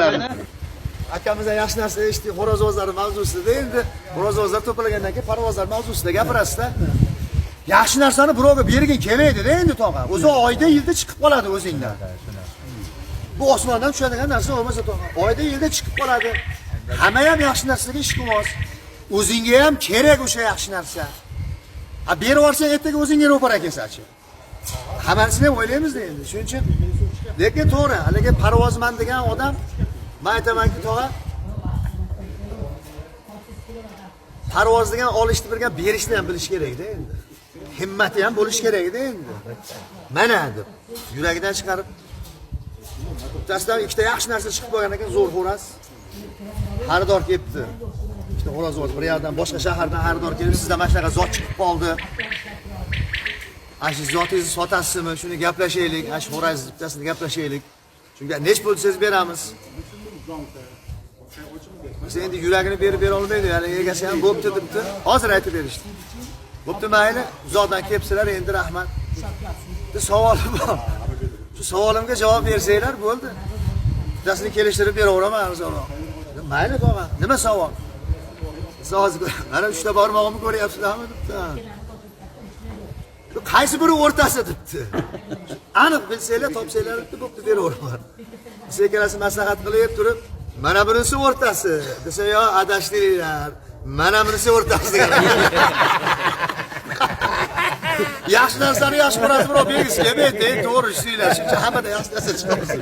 narsalarni. Akamizdan yaxshi narsa eshitdik, xo'rozvozlar mavzusida. Endi xo'rozvozlar to'plagandan keyin parvozlar mavzusida gapirasizda. Yaxshi narsani birovga bergin kelmaydi-da endi tog'a. O'zi oyda yilda chiqib qoladi o'zingdan. Bu osmondan tushadigan narsa bo'lmasa tog'a. Oyda yilda chiqib qoladi. Hamma ham yaxshi narsaga ishqimoz. O'zingga ham kerak o'sha yaxshi narsa. Ha berib yuborsang ertaga o'zingga ro'para kelsachi. Hammasini ham o'ylaymiz-da endi. Shuning uchun lekin to'g'ri, haligi parvozman degan odam men aytamanki tog'a parvoz degan olishni birga berishni ham bilish kerak-da endi. Himmati ham bo'lish kerak-da endi. Mana deb yuragidan chiqarib bittasidan ikkita yaxshi narsa chiqib qolgandan keyin zo'r xo'rasiz. Xaridor kelibdi. İşte xo'roz bir yerdan boshqa shahardan xaridor kelib, sizdan mana shunaqa zot chiqib qoldi. Ashi zotingizni sotasizmi? Shuni gaplashaylik. Ashi xo'roz bittasini gaplashaylik. Shunga nech pul siz beramiz? Siz endi yuragini berib bera olmaydi, ya'ni egasi ham bo'pti debdi. Hozir aytib berishdi. Bo'pti mayli, uzoqdan kelibsizlar, endi rahmat. Bu savolim bor. Shu savolimga javob bersanglar bo'ldi. Bittasini kelishtirib beraveraman arzonroq. Mayli tog'a, nima savol? Hozir mana 3 ta barmog'imni ko'ryapsizlarmi debdi. Qaysi biri o'rtasi debdi. Aniq bilsanglar, topsanglar debdi, bo'pti beraveraman. Siz ikkalasi maslahat qilib turib, mana bunisi o'rtasi desa, yo adashdinglar. Mana bunisi o'rtasi degan. Yaxshi narsani yaxshi ko'rasiz, biroq belgisi kelmaydi, to'g'ri ishlaylar. Shuncha hammada yaxshi narsa chiqadi.